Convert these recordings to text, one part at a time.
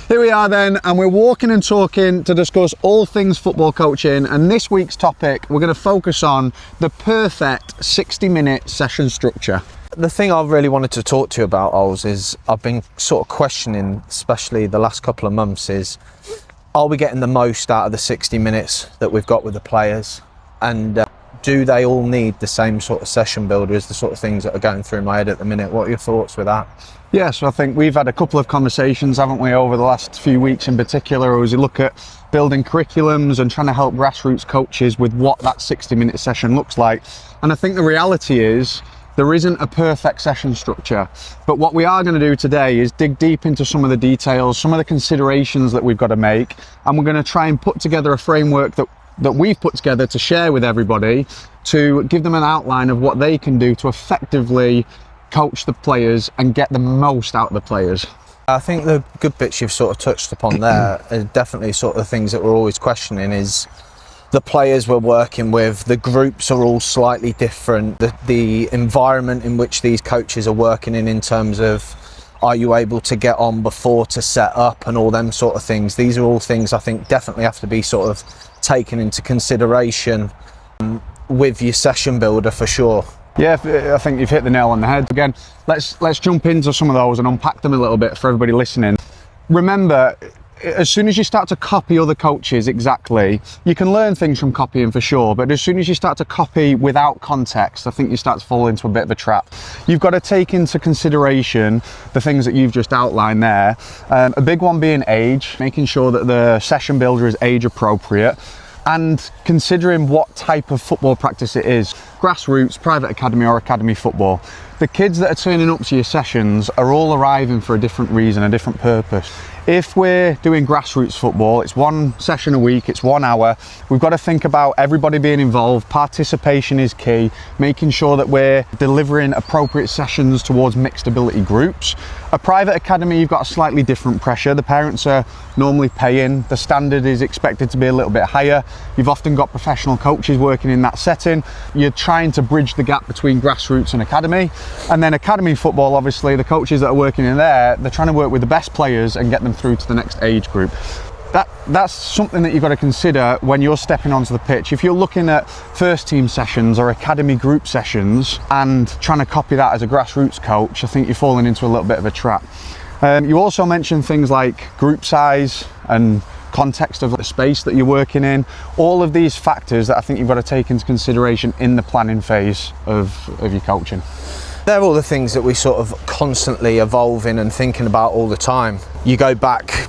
Here we are then, and we're walking and talking to discuss all things football coaching, and this week's topic we're going to focus on the perfect 60-minute session structure. The thing I really wanted to talk to you about, Ols, is I've been sort of questioning, especially the last couple of months, is are we getting the most out of the 60 minutes that we've got with the players? And do they all need the same sort of session builder as the sort of things that are going through my head at the minute? What are your thoughts with that? Yes, I think we've had a couple of conversations, haven't we, over the last few weeks in particular, as we look at building curriculums and trying to help grassroots coaches with what that 60-minute session looks like. And I think the reality is there isn't a perfect session structure, but what we are going to do today is dig deep into some of the details, some of the considerations that we've got to make, and we're going to try and put together a framework that we've put together to share with everybody to give them an outline of what they can do to effectively coach the players and get the most out of the players. I think the good bits you've sort of touched upon there are definitely sort of things that we're always questioning is the players we're working with, the groups are all slightly different, the environment in which these coaches are working in terms of are you able to get on before to set up and all them sort of things. These are all things I think definitely have to be sort of taken into consideration with your session builder for sure. Yeah, I think you've hit the nail on the head. Again, let's jump into some of those and unpack them a little bit for everybody listening. Remember, as soon as you start to copy other coaches exactly, you can learn things from copying for sure, but as soon as you start to copy without context, I think you start to fall into a bit of a trap. You've got to take into consideration the things that you've just outlined there. A big one being age, making sure that the session builder is age appropriate, and considering what type of football practice it is. Grassroots, private academy or academy football. The kids that are turning up to your sessions are all arriving for a different reason, a different purpose. If we're doing grassroots football, it's one session a week, it's 1 hour. We've got to think about everybody being involved. Participation is key, making sure that we're delivering appropriate sessions towards mixed ability groups. A private academy, you've got a slightly different pressure. The parents are normally paying. The standard is expected to be a little bit higher. You've often got professional coaches working in that setting. You're trying to bridge the gap between grassroots and academy. And then academy football, obviously, the coaches that are working in there, they're trying to work with the best players and get them through to the next age group. That's something that you've got to consider when you're stepping onto the pitch. If you're looking at first team sessions or academy group sessions and trying to copy that as a grassroots coach, I think you're falling into a little bit of a trap. You also mentioned things like group size and context of the space that you're working in. All of these factors that I think you've got to take into consideration in the planning phase of your coaching. They're all the things that we sort of constantly evolving and thinking about all the time. You go back,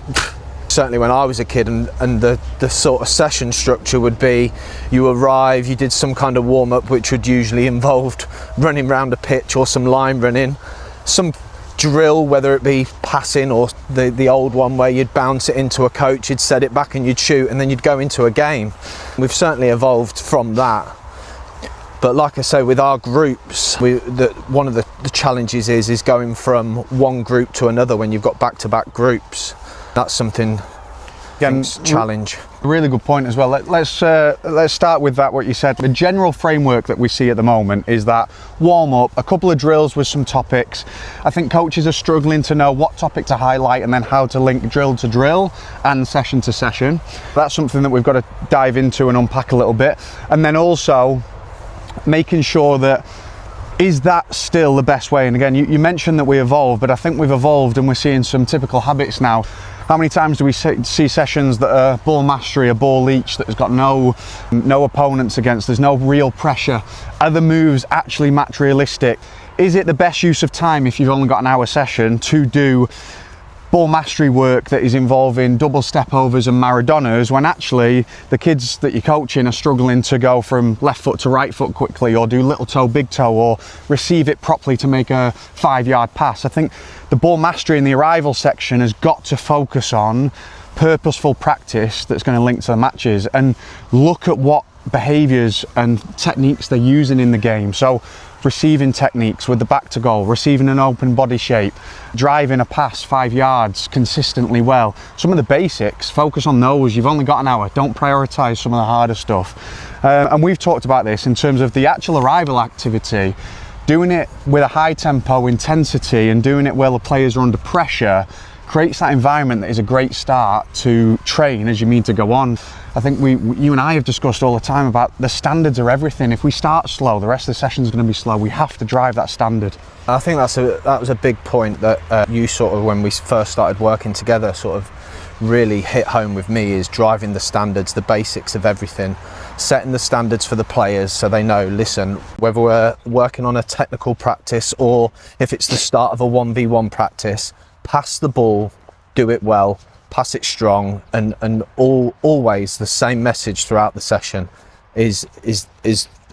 certainly when I was a kid, and the sort of session structure would be you arrive, you did some kind of warm-up which would usually involve running around a pitch or some line running, some drill, whether it be passing or the old one where you'd bounce it into a coach, you'd set it back and you'd shoot, and then you'd go into a game. We've certainly evolved from that. But like I say, with our groups, one of the challenges is going from one group to another when you've got back-to-back groups. That's something, challenge. A really good point as well. Let's start with that, what you said. The general framework that we see at the moment is that warm-up, a couple of drills with some topics. I think coaches are struggling to know what topic to highlight and then how to link drill to drill and session to session. That's something that we've got to dive into and unpack a little bit. And then also making sure that is that still the best way? And again, you mentioned that we evolved, but I think we've evolved and we're seeing some typical habits now. How many times do we see sessions that are ball mastery, a ball leech that has got no opponents against, there's no real pressure? Are the moves actually match realistic? Is it the best use of time if you've only got an hour session to do ball mastery work that is involving double step overs and Maradonas when actually the kids that you're coaching are struggling to go from left foot to right foot quickly, or do little toe, big toe, or receive it properly to make a 5-yard pass? I think the ball mastery in the arrival section has got to focus on purposeful practice that's going to link to the matches and look at what behaviours and techniques they're using in the game. So receiving techniques with the back to goal, receiving an open body shape, driving a pass 5 yards consistently well. Some of the basics, focus on those. You've only got an hour. Don't prioritise some of the harder stuff. And we've talked about this in terms of the actual arrival activity. Doing it with a high tempo intensity and doing it while the players are under pressure creates that environment that is a great start to train as you mean to go on. I think you and I have discussed all the time about the standards are everything. If we start slow, the rest of the session is going to be slow. We have to drive that standard. I think that was a big point that you sort of, when we first started working together, sort of really hit home with me, is driving the standards, the basics of everything, setting the standards for the players so they know, listen, whether we're working on a technical practice or if it's the start of a 1v1 practice, pass the ball, do it well, pass it strong, and always the same message throughout the session is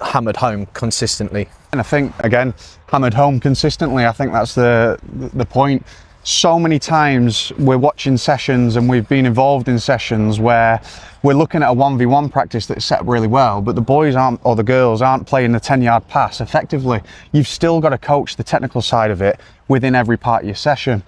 hammered home consistently. And I think, again, hammered home consistently, I think that's the point. So many times we're watching sessions and we've been involved in sessions where we're looking at a 1v1 practice that's set up really well, but the boys aren't, or the girls aren't playing the 10-yard pass effectively. You've still got to coach the technical side of it within every part of your session.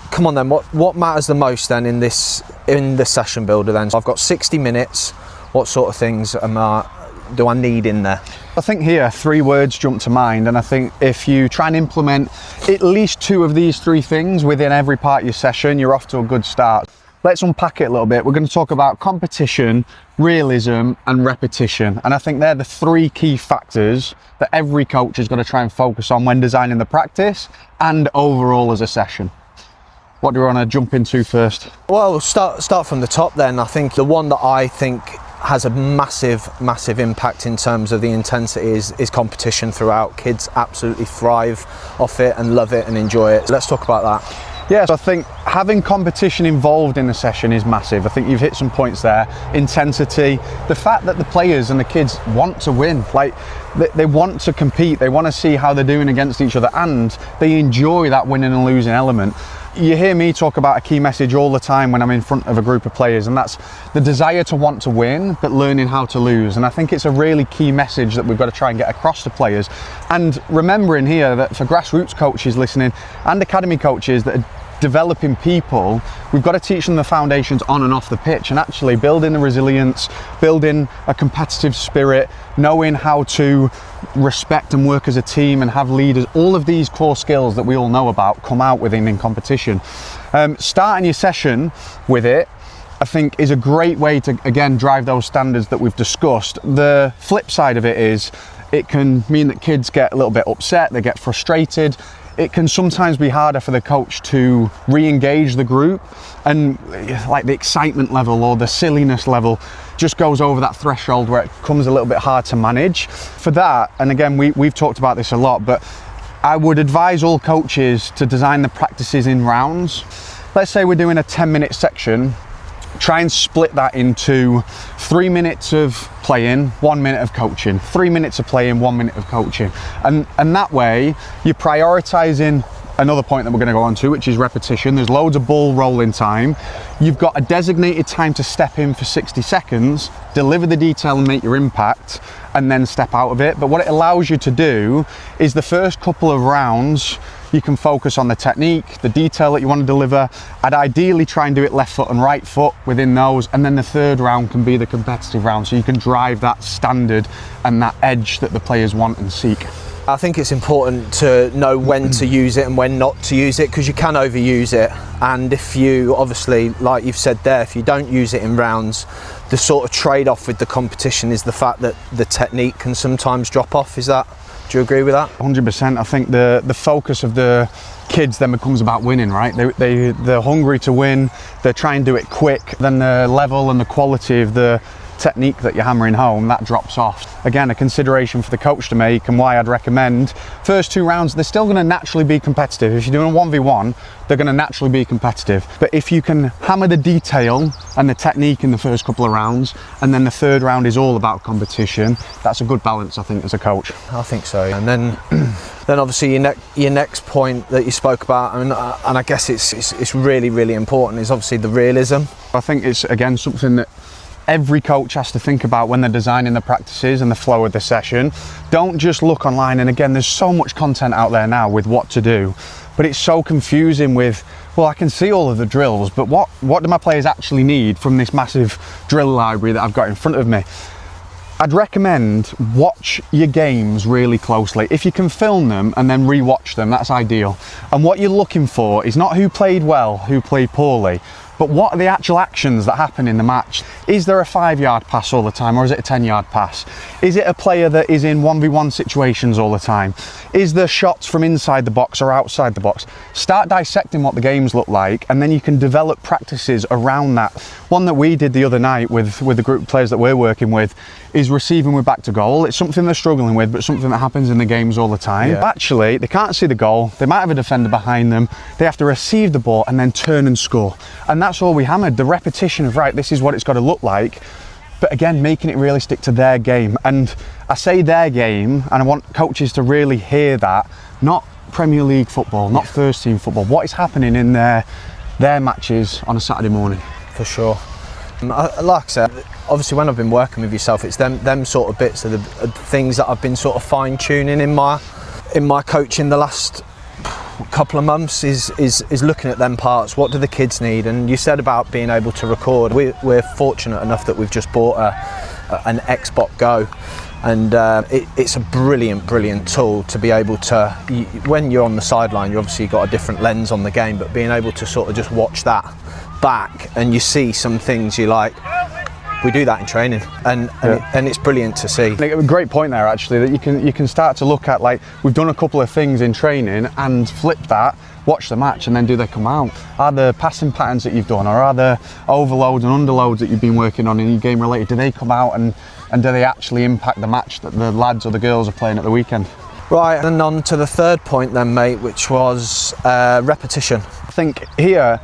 Come on then, what matters the most then in the session builder then? So I've got 60 minutes, what sort of things do I need in there? I think here 3 words jump to mind, and I think if you try and implement at least 2 of these 3 things within every part of your session, you're off to a good start. Let's unpack it a little bit. We're going to talk about competition, realism and repetition, and I think they're the 3 key factors that every coach is going to try and focus on when designing the practice and overall as a session. What do you want to jump into first? Well, start from the top then. I think the one that I think has a massive impact in terms of the intensity is competition throughout. Kids absolutely thrive off it and love it and enjoy it. So let's talk about that. Yes, I think having competition involved in the session is massive. I think you've hit some points there. Intensity, the fact that the players and the kids want to win, like they want to compete, they want to see how they're doing against each other, and they enjoy that winning and losing element. You hear me talk about a key message all the time when I'm in front of a group of players, and that's the desire to want to win, but learning how to lose. And I think it's a really key message that we've got to try and get across to players. And remembering here that for grassroots coaches listening and academy coaches that are developing people, we've got to teach them the foundations on and off the pitch, and actually building the resilience, building a competitive spirit, knowing how to respect and work as a team and have leaders. All of these core skills that we all know about come out within in competition. Starting your session with it, I think, is a great way to, again, drive those standards that we've discussed. The flip side of it is it can mean that kids get a little bit upset, they get frustrated. It can sometimes be harder for the coach to re-engage the group, and like the excitement level or the silliness level just goes over that threshold where it becomes a little bit hard to manage. For that, and again, we've talked about this a lot, but I would advise all coaches to design the practices in rounds. Let's say we're doing a 10-minute section. Try and split that into 3 minutes of playing, 1 minute of coaching, 3 minutes of playing, 1 minute of coaching. And that way you're prioritizing another point that we're going to go on to, which is repetition. There's loads of ball rolling time. You've got a designated time to step in for 60 seconds, deliver the detail and make your impact, and then step out of it. But what it allows you to do is the first couple of rounds, you can focus on the technique, the detail that you want to deliver. I'd ideally try and do it left foot and right foot within those, and then the third round can be the competitive round, so you can drive that standard and that edge that the players want and seek. I think it's important to know when to use it and when not to use it, because you can overuse it. And if you, obviously, like you've said there, if you don't use it in rounds, the sort of trade-off with the competition is the fact that the technique can sometimes drop off. Do you agree with that? 100%. I think the focus of the kids then becomes about winning, right? They're hungry to win, they try and do it quick, then the level and the quality of the technique that you're hammering home, that drops off. Again, a consideration for the coach to make, and why I'd recommend first 2 rounds, they're still going to naturally be competitive. If you're doing a 1v1, they're going to naturally be competitive. But if you can hammer the detail and the technique in the first couple of rounds, and then the third round is all about competition, that's a good balance, I think, as a coach. I think so. And then obviously your next point that you spoke about, and I guess it's really important, is obviously the realism. I think it's, again, something that every coach has to think about when they're designing the practices and the flow of the session. Don't just look online, and again, there's so much content out there now with what to do, but it's so confusing with, well, I can see all of the drills, but what do my players actually need from this massive drill library that I've got in front of me? I'd recommend watch your games really closely. If you can film them and then re-watch them, that's ideal. And what you're looking for is not who played well, who played poorly, but what are the actual actions that happen in the match? Is there a 5-yard pass all the time, or is it a 10-yard pass? Is it a player that is in 1v1 situations all the time? Is there shots from inside the box or outside the box? Start dissecting what the games look like, and then you can develop practices around that. One that we did the other night with the group of players that we're working with is receiving with back to goal. It's something they're struggling with, but something that happens in the games all the time. Yeah. Actually, they can't see the goal. They might have a defender behind them. They have to receive the ball and then turn and score. And that's all we hammered. The repetition of, right, this is what it's got to look like. But again, making it realistic to their game. And I say their game, and I want coaches to really hear that. Not Premier League football, not first team football. What is happening in their matches on a Saturday morning? For sure. Like I said, obviously when I've been working with yourself, it's them sort of bits of the things that I've been sort of fine tuning in my coaching the last couple of months is looking at them parts. What do the kids need? And you said about being able to record. We're fortunate enough that we've just bought an Xbox Go, and it's a brilliant tool to be able to, when you're on the sideline, you obviously got a different lens on the game, but being able to sort of just watch that back and you see some things you like. We do that in training, and it's brilliant to see. A great point there, actually, that you can start to look at, like, we've done a couple of things in training and flip that, watch the match, and then do they come out? Are the passing patterns that you've done, or are the overloads and underloads that you've been working on in your game related, do they come out and do they actually impact the match that the lads or the girls are playing at the weekend? Right, and on to the third point then, mate, which was repetition. I think here,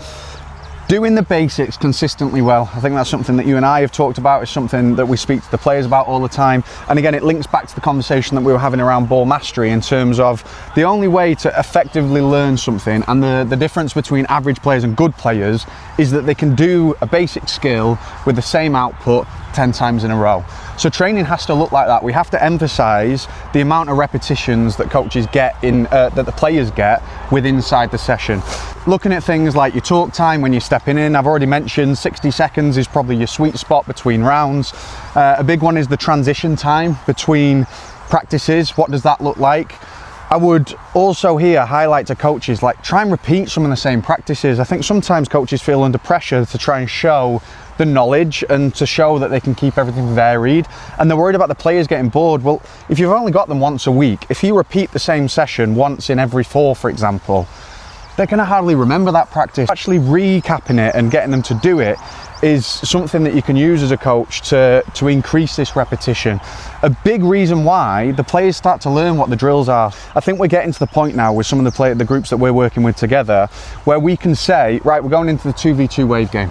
doing the basics consistently well, I think that's something that you and I have talked about. It's something that we speak to the players about all the time. And again, it links back to the conversation that we were having around ball mastery, in terms of the only way to effectively learn something, and the difference between average players and good players, is that they can do a basic skill with the same output 10 times in a row. So training has to look like that. We have to emphasize the amount of repetitions that coaches get that the players get inside the session. Looking at things like your talk time when you're stepping in. I've already mentioned 60 seconds is probably your sweet spot between rounds. A big one is the transition time between practices. What does that look like? I would also here highlight to coaches, like, try and repeat some of the same practices. I think sometimes coaches feel under pressure to try and show the knowledge and to show that they can keep everything varied, and they're worried about the players getting bored. Well, if you've only got them once a week, if you repeat the same session once in every 4, for example, they're going to hardly remember that practice. Actually recapping it and getting them to do it is something that you can use as a coach to increase this repetition. A big reason why the players start to learn what the drills are. I think we're getting to the point now with some of the groups that we're working with together, where we can say, right, we're going into the 2v2 wave game.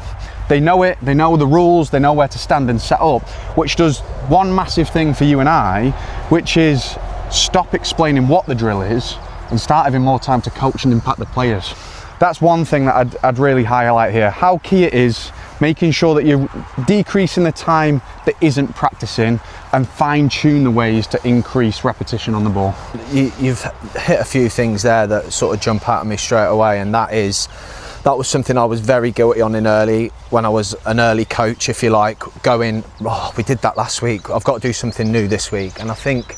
They know it, they know the rules, they know where to stand and set up, which does one massive thing for you and I, which is stop explaining what the drill is and start having more time to coach and impact the players. That's one thing that I'd really highlight here. How key it is making sure that you're decreasing the time that isn't practicing and fine-tune the ways to increase repetition on the ball. You've hit a few things there that sort of jump out at me straight away, and that was something I was very guilty on when I was an early coach, if you like, going, oh, we did that last week, I've got to do something new this week. And I think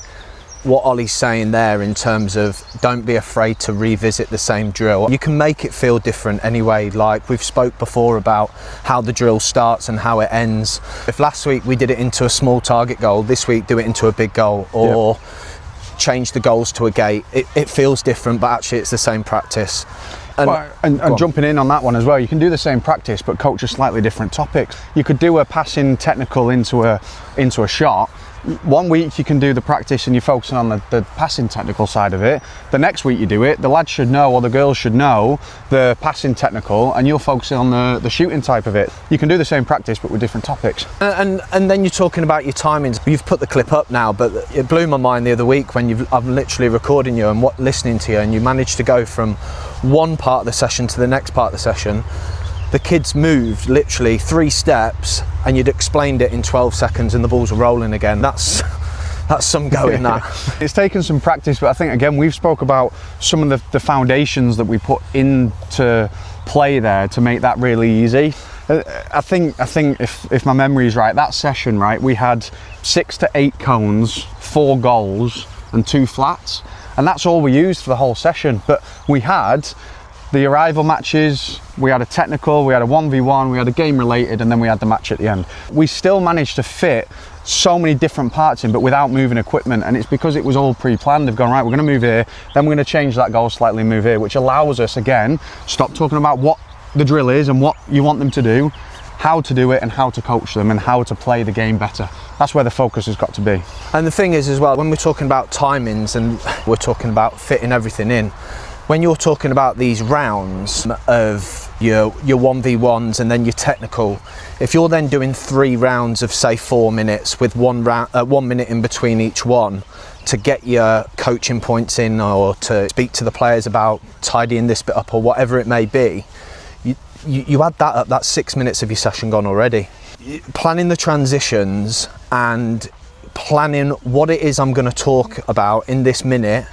what Ollie's saying there, in terms of don't be afraid to revisit the same drill. You can make it feel different anyway. Like we've spoke before about how the drill starts and how it ends. If last week we did it into a small target goal, this week do it into a big goal, or change the goals to a gate. It feels different, but actually it's the same practice. And jumping in on that one as well, you can do the same practice but coach a slightly different topics. You could do a passing technical into a shot. One week you can do the practice and you're focusing on the passing technical side of it. The next week you do it, the lads should know, or the girls should know, the passing technical, and you're focusing on the shooting type of it. You can do the same practice but with different topics. And then you're talking about your timings. You've put the clip up now, but it blew my mind the other week when I'm literally recording you and listening to you, and you managed to go from one part of the session to the next part of the session. The kids moved literally 3 steps and you'd explained it in 12 seconds and the balls were rolling again. That's some go in that. It's taken some practice, but I think, again, we've spoke about some of the foundations that we put into play there to make that really easy. I think if my memory is right, that session, right, we had 6 to 8 cones, 4 goals and 2 flats, and that's all we used for the whole session. But we had the arrival matches, we had a technical, we had a 1v1, we had a game related, and then we had the match at the end. We still managed to fit so many different parts in, but without moving equipment, and it's because it was all pre-planned. They've gone, right, we're going to move here, then we're going to change that goal slightly, move here, which allows us, again, stop talking about what the drill is and what you want them to do, how to do it and how to coach them and how to play the game better. That's where the focus has got to be. And the thing is as well, when we're talking about timings and we're talking about fitting everything in, when you're talking about these rounds of your 1v1s and then your technical, if you're then doing 3 rounds of say 4 minutes with 1 minute in between each one to get your coaching points in or to speak to the players about tidying this bit up or whatever it may be, you add that up, that's 6 minutes of your session gone already. Planning the transitions and planning what it is I'm going to talk about in this minute,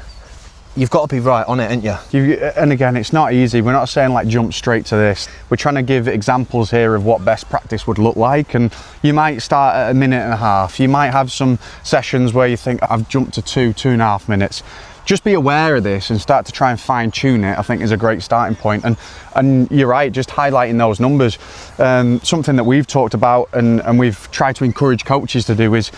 you've got to be right on it, ain't you? And again, it's not easy. We're not saying like jump straight to this. We're trying to give examples here of what best practice would look like, and you might start at 1.5 minutes. You might have some sessions where you think, I've jumped to 2.5 minutes. Just be aware of this and start to try and fine tune it, I think, is a great starting point. And you're right, just highlighting those numbers. Something that we've talked about and we've tried to encourage coaches to do is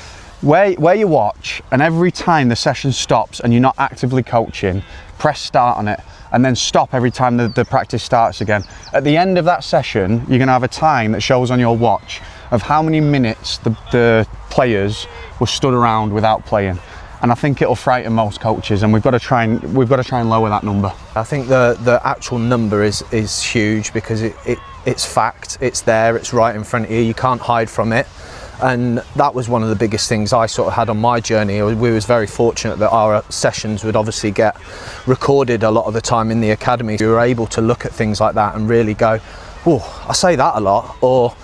where you watch, and every time the session stops and you're not actively coaching, press start on it and then stop every time the practice starts again. At the end of that session, you're going to have a time that shows on your watch of how many minutes the players were stood around without playing. And I think it'll frighten most coaches, and we've got to try and lower that number. I think the actual number is huge because it's fact, it's there, it's right in front of you, you can't hide from it. And that was one of the biggest things I sort of had on my journey. We was very fortunate that our sessions would obviously get recorded a lot of the time in the academy. We were able to look at things like that and really go, oh, I say that a lot, or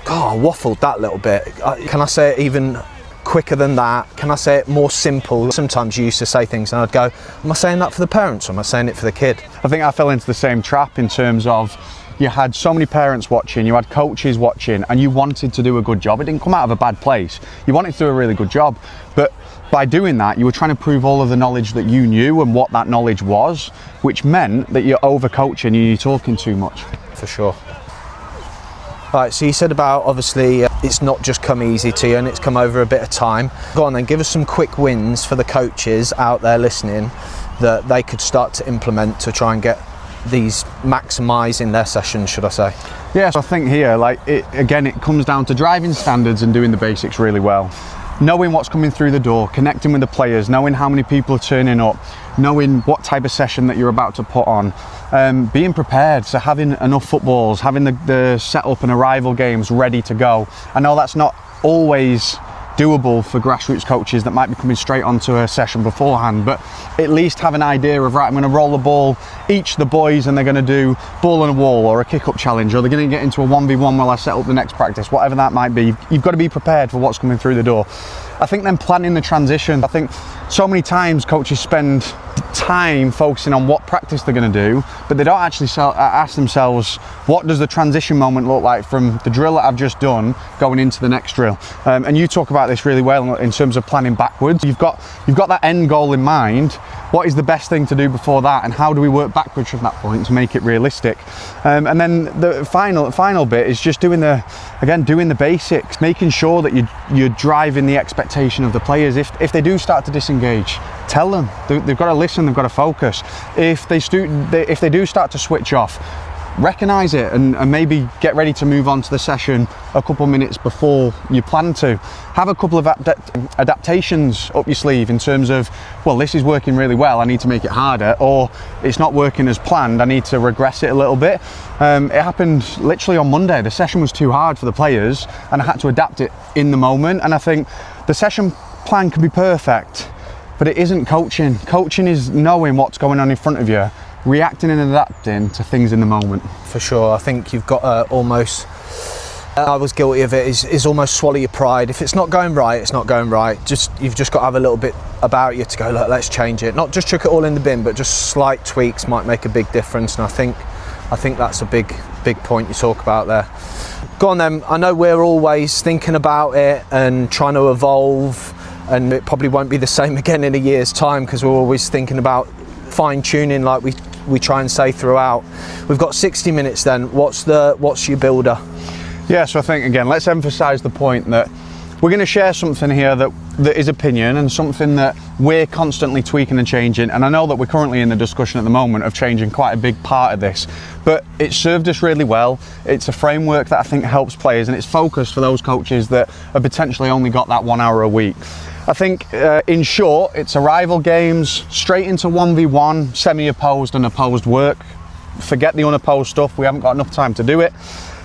God, I waffled that little bit. Can I say it even quicker than that? Can I say it more simple? Sometimes you used to say things and I'd go, am I saying that for the parents or am I saying it for the kid? I think I fell into the same trap in terms of you had so many parents watching, you had coaches watching, and you wanted to do a good job. It didn't come out of a bad place. You wanted to do a really good job, but by doing that, you were trying to prove all of the knowledge that you knew and what that knowledge was, which meant that you're over-coaching and you're talking too much. For sure. Right, so you said about obviously it's not just come easy to you and it's come over a bit of time. Go on then, give us some quick wins for the coaches out there listening that they could start to implement to try and get these maximising their sessions, should I say? Yes, I think here, it comes down to driving standards and doing the basics really well. Knowing what's coming through the door, connecting with the players, knowing how many people are turning up, knowing what type of session that you're about to put on, being prepared, so having enough footballs, having the setup and arrival games ready to go. I know that's not always doable for grassroots coaches that might be coming straight onto a session beforehand, but at least have an idea of, right, I'm going to roll the ball, each of the boys, and they're going to do ball on a wall or a kick-up challenge, or they're going to get into a 1v1 while I set up the next practice, whatever that might be. You've got to be prepared for what's coming through the door. I think then planning the transition. I think so many times coaches spend time focusing on what practice they're going to do, but they don't actually ask themselves, what does the transition moment look like from the drill that I've just done going into the next drill? And you talk about this really well in terms of planning backwards. You've got that end goal in mind. What is the best thing to do before that, and how do we work backwards from that point to make it realistic? And then the final bit is just doing the basics, making sure that you're driving the expectation of the players. If they do start to disengage, tell them. They've got to listen, they've got to focus. If they do start to switch off, recognise it and maybe get ready to move on to the session a couple minutes before you plan to. Have a couple of adaptations up your sleeve in terms of, well, this is working really well, I need to make it harder, or it's not working as planned, I need to regress it a little bit. It happened literally on Monday. The session was too hard for the players and I had to adapt it in the moment. And I think the session plan can be perfect, but it isn't coaching. Coaching is knowing what's going on in front of you, reacting and adapting to things in the moment. For sure. I think you've got to almost, I was guilty of it, is almost swallow your pride. If it's not going right, it's not going right. You've just got to have a little bit about you to go, look, let's change it. Not just chuck it all in the bin, but just slight tweaks might make a big difference. And I think that's a big big point you talk about there. Go on then, I know we're always thinking about it and trying to evolve, and it probably won't be the same again in a year's time because we're always thinking about fine-tuning like we try and say throughout. We've got 60 minutes then, what's your builder? Yeah, so I think again, let's emphasise the point that we're going to share something here that is opinion and something that we're constantly tweaking and changing. And I know that we're currently in the discussion at the moment of changing quite a big part of this, but it served us really well. It's a framework that I think helps players, and it's focused for those coaches that have potentially only got that 1 hour a week. I think in short, it's arrival games, straight into 1v1, semi-opposed and opposed work. Forget the unopposed stuff, we haven't got enough time to do it.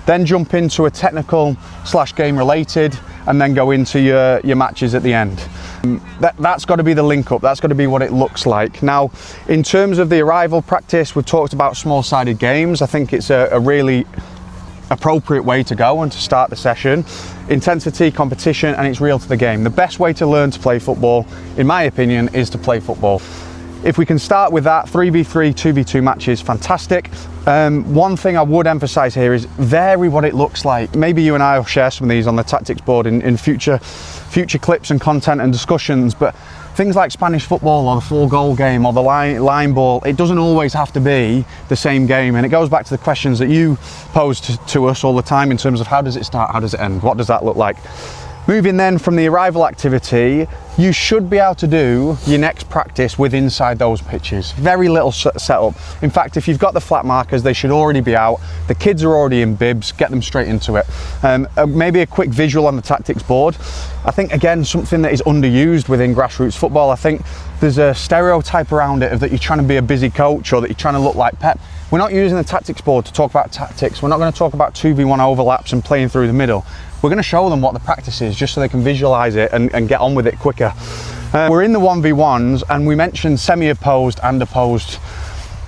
Then jump into a technical / game related, and then go into your matches at the end. That's got to be the link up, that's got to be what it looks like. Now, in terms of the arrival practice, we've talked about small-sided games. I think it's a really appropriate way to go and to start the session. Intensity, competition, and it's real to the game. The best way to learn to play football, in my opinion, is to play football. If we can start with that, 3v3, 2v2 matches, fantastic. One thing I would emphasise here is vary what it looks like. Maybe you and I will share some of these on the tactics board in future clips and content and discussions, but things like Spanish football or the full goal game or the line ball, it doesn't always have to be the same game. And it goes back to the questions that you pose to us all the time in terms of how does it start, how does it end, what does that look like? Moving then from the arrival activity, you should be able to do your next practice with inside those pitches. Very little setup. In fact, if you've got the flat markers, they should already be out. The kids are already in bibs, get them straight into it. Maybe a quick visual on the tactics board. I think, again, something that is underused within grassroots football. I think there's a stereotype around it of that you're trying to be a busy coach or that you're trying to look like Pep. We're not using the tactics board to talk about tactics. We're not going to talk about 2v1 overlaps and playing through the middle. We're going to show them what the practice is just so they can visualise it and get on with it quicker. We're in the 1v1s and we mentioned semi-opposed and opposed.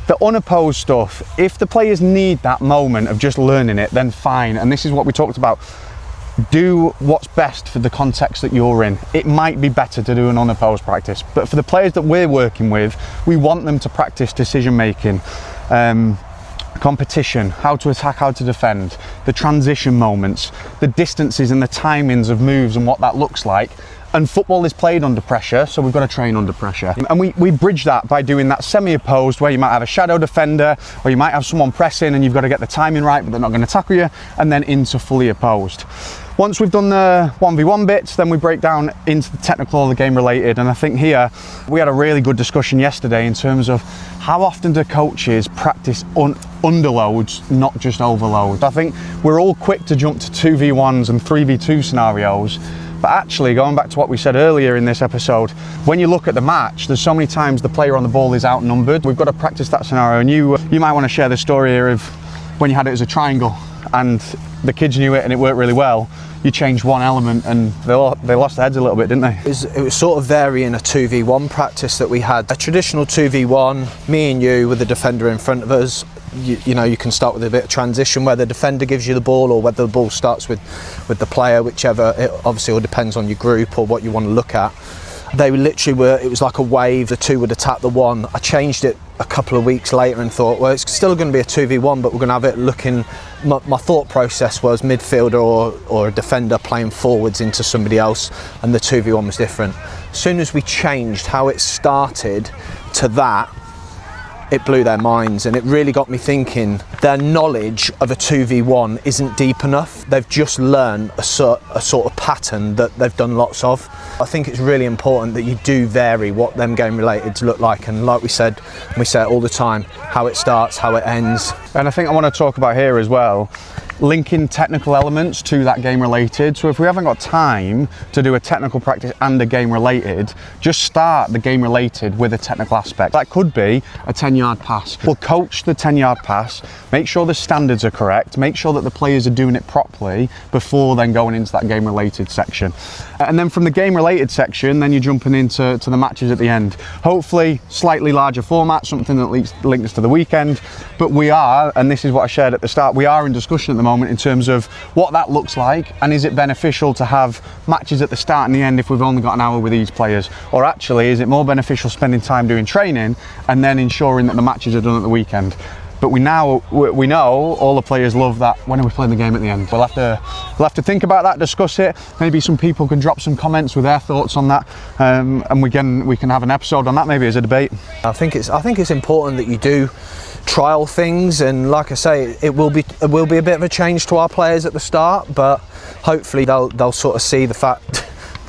The unopposed stuff, if the players need that moment of just learning it, then fine. And this is what we talked about. Do what's best for the context that you're in. It might be better to do an unopposed practice, but for the players that we're working with, we want them to practice decision making. Competition, how to attack, how to defend, the transition moments, the distances and the timings of moves and what that looks like. And football is played under pressure, so we've got to train under pressure. And we bridge that by doing that semi-opposed where you might have a shadow defender or you might have someone pressing and you've got to get the timing right but they're not going to tackle you, and then into fully opposed. Once we've done the 1v1 bits, then we break down into the technical or the game related. And I think here we had a really good discussion yesterday in terms of how often do coaches practice underloads, not just overloads. I think we're all quick to jump to 2v1s and 3v2 scenarios, but actually going back to what we said earlier in this episode, when you look at the match, there's so many times the player on the ball is outnumbered. We've got to practice that scenario, and you might want to share the story here of when you had it as a triangle and the kids knew it and it worked really well. You changed one element and they lost their heads a little bit, didn't they? It was sort of varying a 2v1 practice that we had. A traditional 2v1, me and you with the defender in front of us. You know, you can start with a bit of transition where the defender gives you the ball or whether the ball starts with the player, whichever. It obviously all depends on your group or what you want to look at. They literally were, it was like a wave, the two would attack the one. I changed it a couple of weeks later and thought, well, it's still going to be a 2v1, but we're going to have it looking, my thought process was midfielder or a defender playing forwards into somebody else, and the 2v1 was different. As soon as we changed how it started to that, it blew their minds, and it really got me thinking their knowledge of a 2v1 isn't deep enough. They've just learned a sort of pattern that they've done lots of. I think it's really important that you do vary what them game related to look like, and like we said, and we say it all the time, how it starts, how it ends. And I think I want to talk about here as well, linking technical elements to that game related. So if we haven't got time to do a technical practice and a game related, just start the game related with a technical aspect. That could be a 10-yard pass. We'll coach the 10-yard pass, make sure the standards are correct, make sure that the players are doing it properly before then going into that game related section. And then from the game related section, then you're jumping into the matches at the end. Hopefully slightly larger format, something that links to the weekend, but we are, and this is what I shared at the start, we are in discussion at the moment in terms of what that looks like, and is it beneficial to have matches at the start and the end if we've only got an hour with these players, or actually is it more beneficial spending time doing training and then ensuring that the matches are done at the weekend? But we know all the players love that. When are we playing the game at the end? We'll have to think about that, discuss it. Maybe some people can drop some comments with their thoughts on that, and we can have an episode on that maybe as a debate. I think it's important that you do trial things, and like I say, it will be a bit of a change to our players at the start, but hopefully they'll sort of see the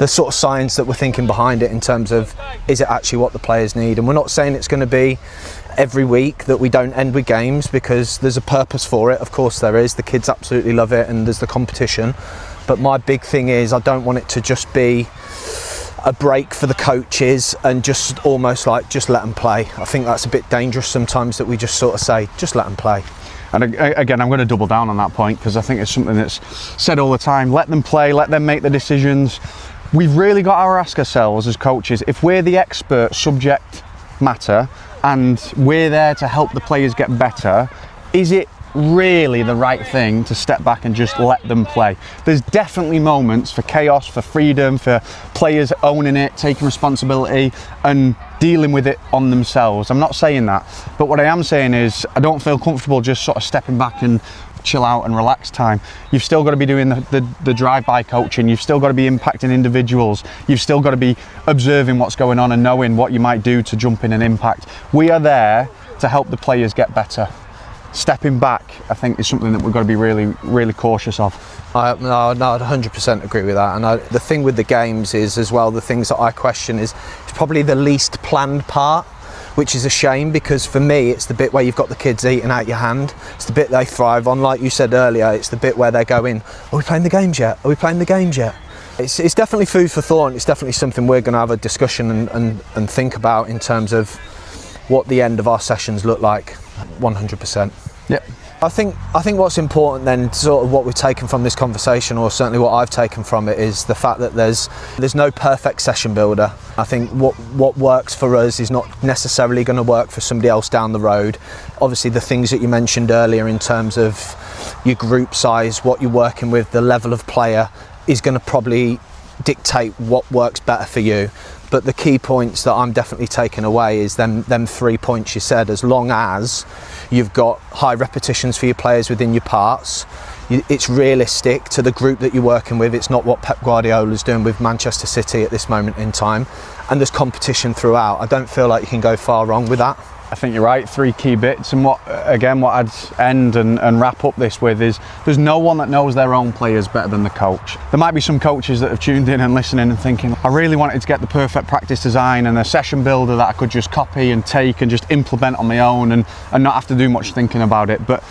sort of signs that we're thinking behind it in terms of, is it actually what the players need? And we're not saying it's going to be every week that we don't end with games, because there's a purpose for it. Of course there is. The kids absolutely love it, and there's the competition. But my big thing is, I don't want it to just be a break for the coaches and just almost like just let them play. I think that's a bit dangerous sometimes, that we just sort of say just let them play. And again, I'm going to double down on that point, because I think it's something that's said all the time. Let them play, let them make the decisions. We've really got to ask ourselves as coaches, if we're the expert subject matter and we're there to help the players get better, is it really the right thing to step back and just let them play? There's definitely moments for chaos, for freedom, for players owning it, taking responsibility and dealing with it on themselves. I'm not saying that, but what I am saying is I don't feel comfortable just sort of stepping back and chill out and relax time. You've still got to be doing the drive-by coaching. You've still got to be impacting individuals. You've still got to be observing what's going on and knowing what you might do to jump in and impact. We are there to help the players get better. Stepping back, I think, is something that we've got to be really, really cautious of. I'd 100% agree with that. And the thing with the games is, as well, the things that I question is it's probably the least planned part, which is a shame, because for me it's the bit where you've got the kids eating out your hand. It's the bit they thrive on. Like you said earlier, it's the bit where they're going, are we playing the games yet? Are we playing the games yet? It's definitely food for thought, and it's definitely something we're going to have a discussion and think about in terms of what the end of our sessions look like. 100%. Yep. I think what's important then, sort of what we've taken from this conversation, or certainly what I've taken from it, is the fact that there's no perfect session builder. I think what works for us is not necessarily going to work for somebody else down the road. Obviously the things that you mentioned earlier in terms of your group size, what you're working with, the level of player is going to probably dictate what works better for you. But the key points that I'm definitely taking away is them 3 points you said. As long as you've got high repetitions for your players within your parts, it's realistic to the group that you're working with. It's not what Pep Guardiola's doing with Manchester City at this moment in time, and there's competition throughout. I don't feel like you can go far wrong with that. I think you're right, 3 key bits, and what I'd end and wrap up this with is there's no one that knows their own players better than the coach. There might be some coaches that have tuned in and listening and thinking, I really wanted to get the perfect practice design and a session builder that I could just copy and take and just implement on my own and not have to do much thinking about it. But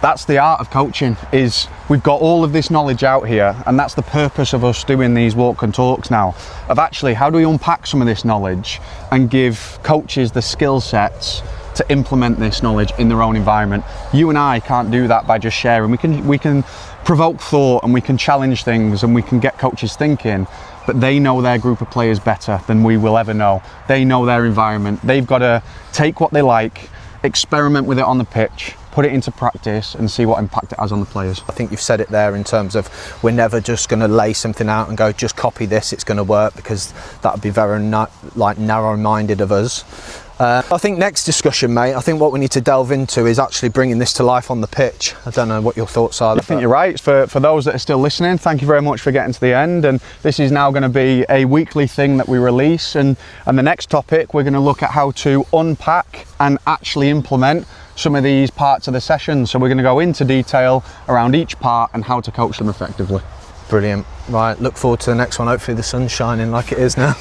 that's the art of coaching, is we've got all of this knowledge out here, and that's the purpose of us doing these walk and talks now, of actually how do we unpack some of this knowledge and give coaches the skill sets to implement this knowledge in their own environment. You and I can't do that by just sharing. We can provoke thought, and we can challenge things, and we can get coaches thinking, but they know their group of players better than we will ever know. They know their environment. They've got to take what they like, experiment with it on the pitch, put it into practice and see what impact it has on the players. I think you've said it there in terms of we're never just going to lay something out and go just copy this, it's going to work, because that would be very narrow-minded of us. I think next discussion, mate, I think what we need to delve into is actually bringing this to life on the pitch. I don't know what your thoughts are. I think you're right. For those that are still listening, thank you very much for getting to the end. And this is now going to be a weekly thing that we release. And the next topic, we're going to look at how to unpack and actually implement some of these parts of the session. So we're going to go into detail around each part and how to coach them effectively. Brilliant. Right, look forward to the next one. Hopefully the sun's shining like it is now.